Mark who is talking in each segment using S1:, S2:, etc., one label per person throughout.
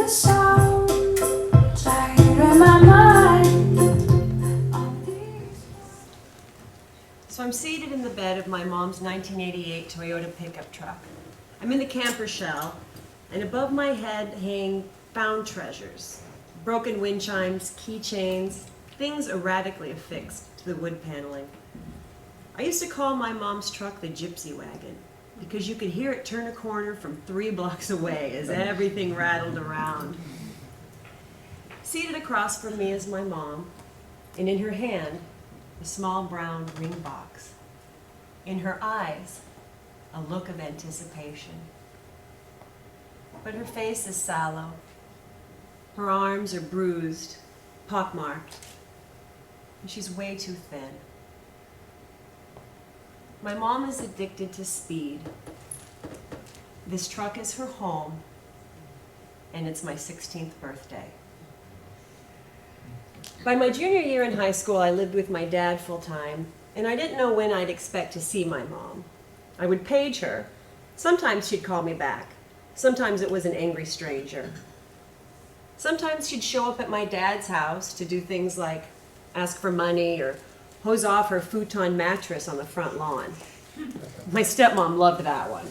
S1: the sound I hear in my mind.
S2: So I'm seated in the bed of my mom's 1988 Toyota pickup truck. I'm in the camper shell, and above my head hang found treasures. Broken wind chimes, keychains, things erratically affixed to the wood paneling. I used to call my mom's truck the gypsy wagon because you could hear it turn a corner from 3 blocks away as everything rattled around. Seated across from me is my mom, and in her hand, a small brown ring box. In her eyes, a look of anticipation. But her face is sallow. Her arms are bruised, pockmarked, and she's way too thin. My mom is addicted to speed. This truck is her home, and it's my 16th birthday. By my junior year in high school, I lived with my dad full-time, and I didn't know when I'd expect to see my mom. I would page her. Sometimes she'd call me back. Sometimes it was an angry stranger. Sometimes she'd show up at my dad's house to do things like ask for money or hose off her futon mattress on the front lawn. My stepmom loved that one.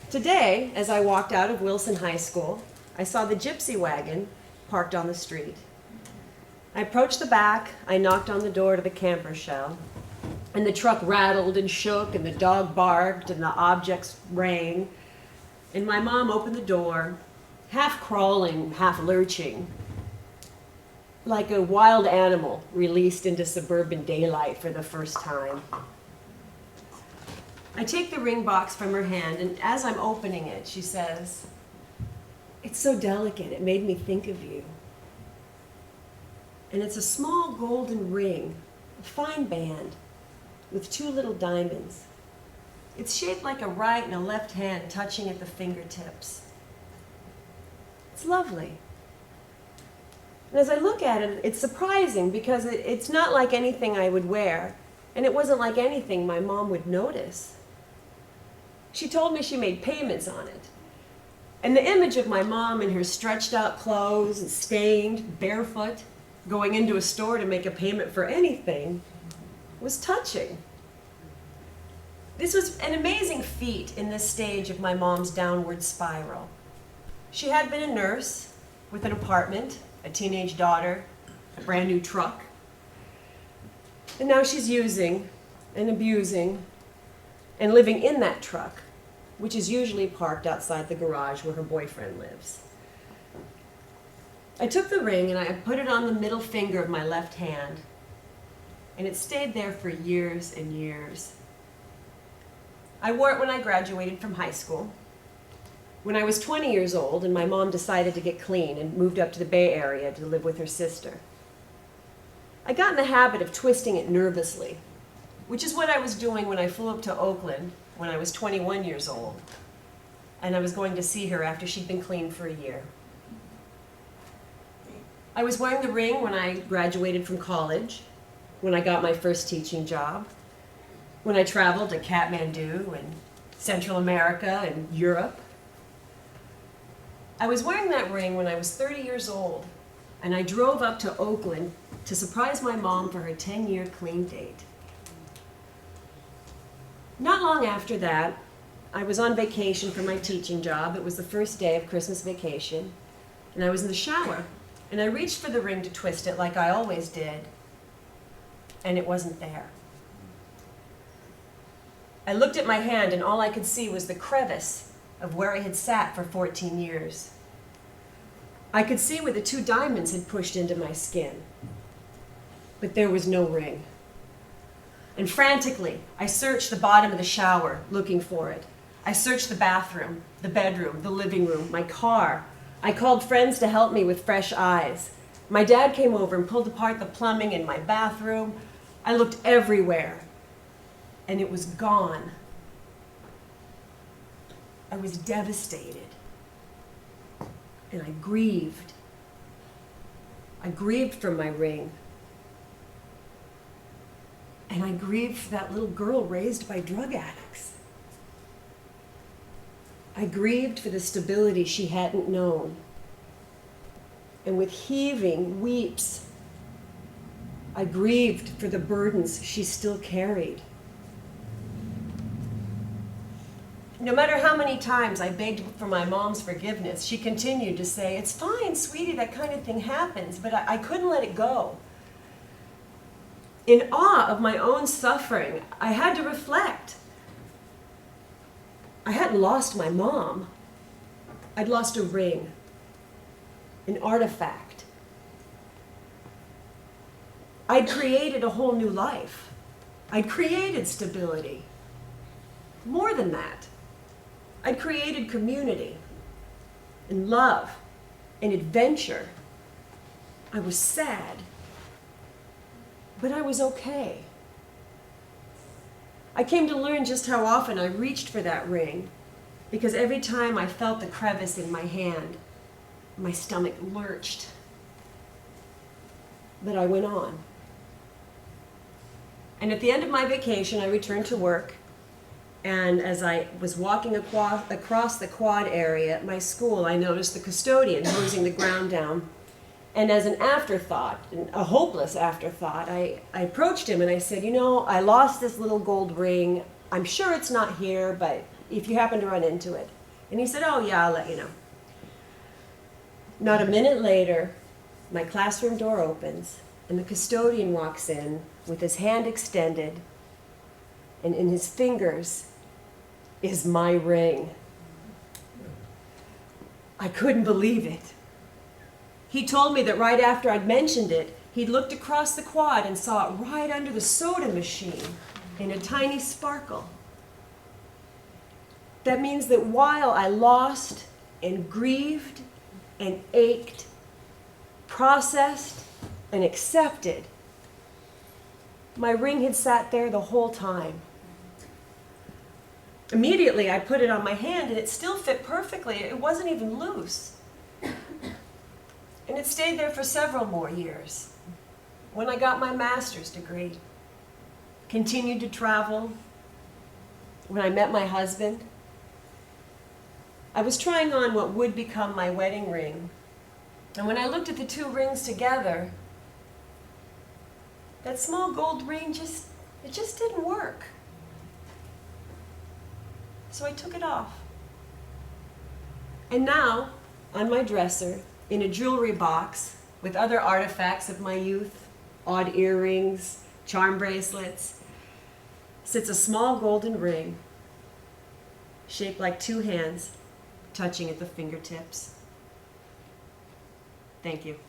S2: Today, as I walked out of Wilson High School, I saw the gypsy wagon parked on the street. I approached the back, I knocked on the door to the camper shell, and the truck rattled and shook, and the dog barked, and the objects rang, and my mom opened the door, half crawling, half lurching, like a wild animal released into suburban daylight for the first time. I take the ring box from her hand, and as I'm opening it, she says, "It's so delicate, it made me think of you." And it's a small golden ring, a fine band, with 2 little diamonds. It's shaped like a right and a left hand touching at the fingertips. It's lovely. And as I look at it, it's surprising because it's not like anything I would wear, and it wasn't like anything my mom would notice. She told me she made payments on it. And the image of my mom in her stretched out clothes and stained, barefoot, going into a store to make a payment for anything was touching. This was an amazing feat in this stage of my mom's downward spiral. She had been a nurse with an apartment, a teenage daughter, a brand new truck. And now she's using and abusing and living in that truck, which is usually parked outside the garage where her boyfriend lives. I took the ring and I put it on the middle finger of my left hand, and it stayed there for years and years. I wore it when I graduated from high school. When I was 20 years old and my mom decided to get clean and moved up to the Bay Area to live with her sister. I got in the habit of twisting it nervously, which is what I was doing when I flew up to Oakland when I was 21 years old, and I was going to see her after she'd been clean for a year. I was wearing the ring when I graduated from college, when I got my first teaching job, when I traveled to Kathmandu and Central America and Europe. I was wearing that ring when I was 30 years old, and I drove up to Oakland to surprise my mom for her 10-year clean date. Not long after that, I was on vacation for my teaching job. It was the first day of Christmas vacation, and I was in the shower. And I reached for the ring to twist it like I always did, and it wasn't there. I looked at my hand, and all I could see was the crevice of where I had sat for 14 years. I could see where the 2 diamonds had pushed into my skin, but there was no ring. And frantically, I searched the bottom of the shower looking for it. I searched the bathroom, the bedroom, the living room, my car. I called friends to help me with fresh eyes. My dad came over and pulled apart the plumbing in my bathroom. I looked everywhere, and it was gone. I was devastated, and I grieved. I grieved for my ring, and I grieved for that little girl raised by drug addicts. I grieved for the stability she hadn't known. And with heaving weeps, I grieved for the burdens she still carried. No matter how many times I begged for my mom's forgiveness, she continued to say, "It's fine, sweetie, that kind of thing happens," but I couldn't let it go. In awe of my own suffering, I had to reflect. I hadn't lost my mom. I'd lost a ring, an artifact. I'd created a whole new life. I'd created stability. More than that, I'd created community and love and adventure. I was sad, but I was okay. I came to learn just how often I reached for that ring, because every time I felt the crevice in my hand, my stomach lurched. But I went on. And at the end of my vacation, I returned to work. And as I was walking across the quad area at my school, I noticed the custodian hosing the ground down. And as an afterthought, a hopeless afterthought, I approached him and I said, "You know, I lost this little gold ring. I'm sure it's not here, but if you happen to run into it." And he said, "Oh yeah, I'll let you know." Not a minute later, my classroom door opens and the custodian walks in with his hand extended, and in his fingers is my ring. I couldn't believe it. He told me that right after I'd mentioned it, he'd looked across the quad and saw it right under the soda machine in a tiny sparkle. That means that while I lost and grieved and ached, processed and accepted, my ring had sat there the whole time. Immediately, I put it on my hand and it still fit perfectly. It wasn't even loose. And it stayed there for several more years. When I got my master's degree, continued to travel, when I met my husband, I was trying on what would become my wedding ring. And when I looked at the two rings together, that small gold ring just didn't work. So I took it off. And now, on my dresser, in a jewelry box with other artifacts of my youth, odd earrings, charm bracelets, sits a small golden ring shaped like two hands touching at the fingertips. Thank you.